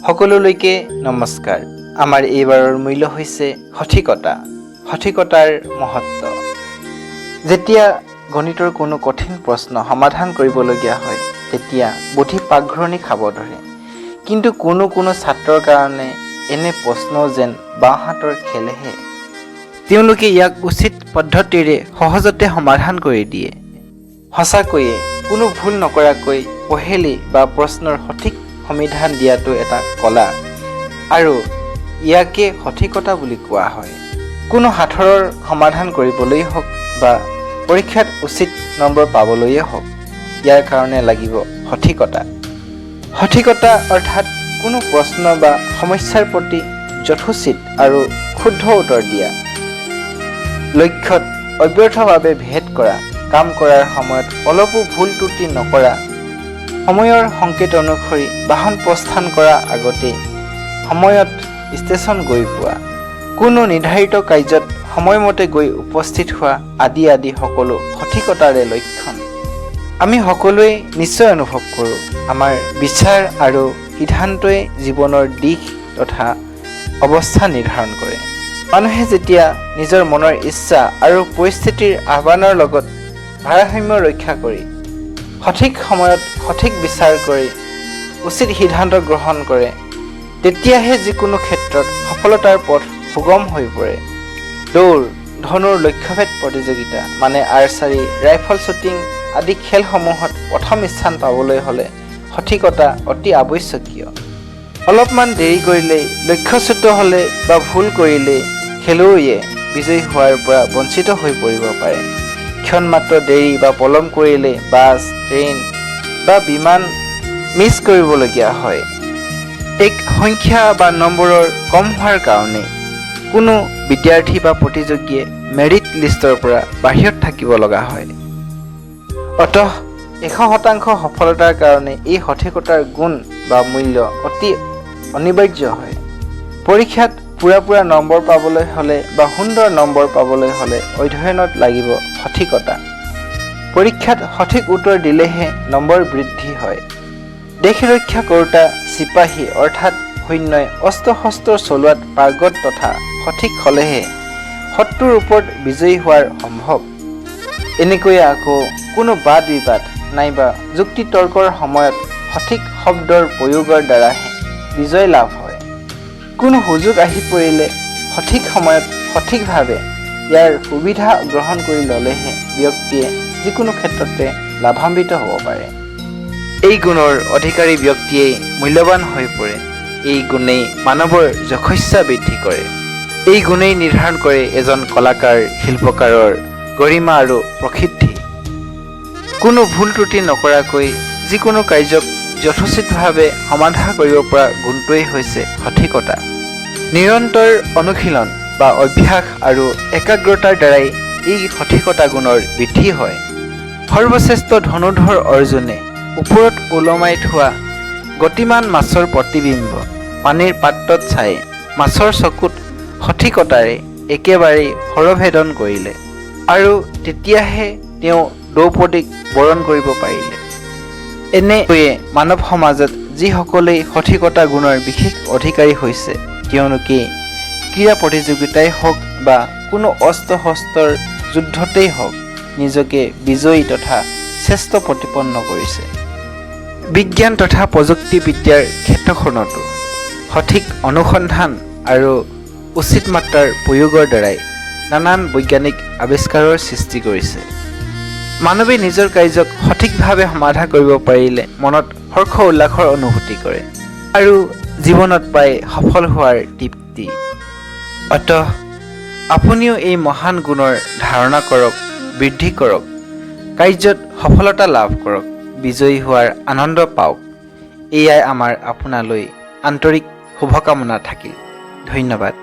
সকলোলৈকে নমস্কাৰ। আমাৰ এইবাৰৰ মূল্য হৈছে সঠিকতা, সঠিকতাৰ মহত্ব। যেতিয়া গণিতৰ কোনো কঠিন প্ৰশ্ন সমাধান কৰিবলগীয়া হয় তেতিয়া বুদ্ধি পাকঘৰণি খাব ধৰে। কিন্তু কোনো ছাত্ৰৰ কাৰণে এনে প্ৰশ্ন যেন বাওঁহাতৰ খেলহে। তেওঁলোকে ইয়াক উচিত পদ্ধতিৰে সহজতে সমাধান কৰি দিয়ে। সঁচাকৈয়ে কোনো ভুল নকৰাকৈ পহেলি বা প্ৰশ্নৰ সঠিক সমাধান দিয়াটো এটা কলা, আৰু ইয়াকে সঠিকতা বুলি কোৱা হয়। কোনো সাঁথৰৰ সমাধান কৰিবলৈ হওক বা পৰীক্ষাত উচিত নম্বৰ পাবলৈয়ে হওক, ইয়াৰ কাৰণে লাগিব সঠিকতা। সঠিকতা অৰ্থাৎ কোনো প্ৰশ্ন বা সমস্যাৰ প্ৰতি যথোচিত আৰু শুদ্ধ উত্তৰ দিয়া, লক্ষ্যত অব্যৰ্থভাৱে ভেদ কৰা, কাম কৰাৰ সময়ত অলপো ভুল ত্ৰুটি নকৰা, সময়ৰ সংকেত অনুসৰি বাহন প্ৰস্থান কৰাৰ আগতে সময়ত ষ্টেচন গৈ পোৱা, কোনো নিৰ্ধাৰিত কাৰ্যত সময়মতে গৈ উপস্থিত হোৱা আদি সকলো সঠিকতাৰে লক্ষণ। আমি সকলোৱে নিশ্চয় অনুভৱ কৰোঁ, আমাৰ বিচাৰ আৰু সিদ্ধান্তই জীৱনৰ দিশ তথা অৱস্থা নিৰ্ধাৰণ কৰে। মানুহে যেতিয়া নিজৰ মনৰ ইচ্ছা আৰু পৰিস্থিতিৰ আহ্বানৰ লগত ভাৰসাম্য ৰক্ষা কৰি সঠিক সময়ত সঠিক বিচাৰ কৰি উচিত সিদ্ধান্ত গ্ৰহণ কৰে, তেতিয়াহে যিকোনো ক্ষেত্ৰত সফলতাৰ পথ সুগম হৈ পৰে। দৌৰ, ধনুৰ লক্ষ্যভেদ প্ৰতিযোগিতা মানে আৰ্চাৰী, ৰাইফল শ্বুটিং আদি খেলসমূহত প্ৰথম স্থান পাবলৈ হ'লে সঠিকতা অতি আৱশ্যকীয়। অলপমান দেৰি কৰিলেই, লক্ষ্যচ্যুত হ'লে বা ভুল কৰিলেই খেলুৱৈয়ে বিজয়ী হোৱাৰ পৰা বঞ্চিত হৈ পৰিব পাৰে। ক্ষণমাত্ৰ দেৰি বা পলম কৰিলে বাছ, ট্ৰেইন বা বিমান মিছ কৰিবলগীয়া হয়। এক সংখ্যা বা নম্বৰৰ কম হোৱাৰ কাৰণে কোনো বিদ্যাৰ্থী বা প্ৰতিযোগীয়ে মেৰিট লিষ্টৰ পৰা বাহিৰত থাকিব লগা হয়। অতঃ 100% সফলতাৰ কাৰণে এই সঠিকতাৰ গুণ বা মূল্য অতি অনিবাৰ্য হয়। পৰীক্ষাত পুৰা নম্বৰ পাবলৈ হ'লে বা সুন্দৰ নম্বৰ পাবলৈ হ'লে অধ্যয়নত লাগিব সঠিকতা। পৰীক্ষাত সঠিক উত্তৰ দিলেহে নম্বৰ বৃদ্ধি হয়। দেশ ৰক্ষা কৰোঁতা চিপাহী অৰ্থাৎ সৈন্যই অস্ত্ৰ শস্ত্ৰ চলোৱাত পাৰ্গত তথা সঠিক হ'লেহে শত্ৰুৰ ওপৰত বিজয়ী হোৱাৰ সম্ভৱ। এনেকৈয়ে আকৌ কোনো বাদ বিবাদ নাইবা যুক্তি তৰ্কৰ সময়ত সঠিক শব্দৰ প্ৰয়োগৰ দ্বাৰাহে বিজয় লাভ হয়। কোনো সুযোগ আহি পৰিলে সঠিক সময়ত সঠিকভাৱে ইয়াৰ সুবিধা গ্ৰহণ কৰি ল'লেহে ব্যক্তিয়ে যিকোনো ক্ষেত্ৰতে লাভান্বিত হ'ব পাৰে। এই গুণৰ অধিকাৰী ব্যক্তিয়েই মূল্যৱান হৈ পৰে। এই গুণেই মানৱৰ যশস্যা বৃদ্ধি কৰে। এই গুণেই নিৰ্ধাৰণ কৰে এজন কলাকাৰ, শিল্পকাৰৰ গৰিমা আৰু প্ৰসিদ্ধি। কোনো ভুল ত্ৰুটি নকৰাকৈ যিকোনো কাৰ্যক যথোচিতভাৱে সমাধা কৰিব পৰা গুণটোৱেই হৈছে সঠিকতা। নিৰন্তৰ অনুশীলন বা অভ্যাস আৰু একাগ্ৰতাৰ দ্বাৰাই এই সঠিকতা গুণৰ বৃদ্ধি হয়। সৰ্বশ্ৰেষ্ঠ ধনুধৰ অৰ্জুনে ওপৰত ওলমাই থোৱা গতিমান মাছৰ প্ৰতিবিম্ব পানীৰ পাত্ৰত চাই মাছৰ চকুত সঠিকতাৰে একেবাৰেই সৰভেদন কৰিলে, আৰু তেতিয়াহে তেওঁ দ্ৰৌপদীক বৰণ কৰিব পাৰিলে। এনেকৈয়ে মানৱ সমাজত যিসকলেই সঠিকতা গুণৰ বিশেষ অধিকাৰী হৈছে, তেওঁলোকে ক্ৰীড়া প্ৰতিযোগিতাই হওক বা কোনো অস্ত্ৰ শস্ত্ৰৰ যুদ্ধতেই হওক নিজকে বিজয়ী তথা শ্ৰেষ্ঠ প্ৰতিপন্ন কৰিছে। বিজ্ঞান তথা প্ৰযুক্তিবিদ্যাৰ ক্ষেত্ৰখনতো সঠিক অনুসন্ধান আৰু উচিত মাত্ৰাৰ প্ৰয়োগৰ দ্বাৰাই নানান বৈজ্ঞানিক আৱিষ্কাৰৰ সৃষ্টি কৰিছে। মানৱে নিজৰ কাৰ্যক সঠিকভাৱে সমাধা কৰিব পাৰিলে মনত হৰ্ষ উল্লাসৰ অনুভূতি কৰে আৰু জীৱনত পায় সফল হোৱাৰ তৃপ্তি। অতঃ আপুনিও এই মহান গুণৰ ধাৰণা কৰক, বৃদ্ধি কৰক, কাৰ্যত সফলতা লাভ কৰক, বিজয়ী হোৱাৰ আনন্দ পাওক। এয়াই আমাৰ আপোনালৈ আন্তৰিক শুভকামনা থাকিল। ধন্যবাদ।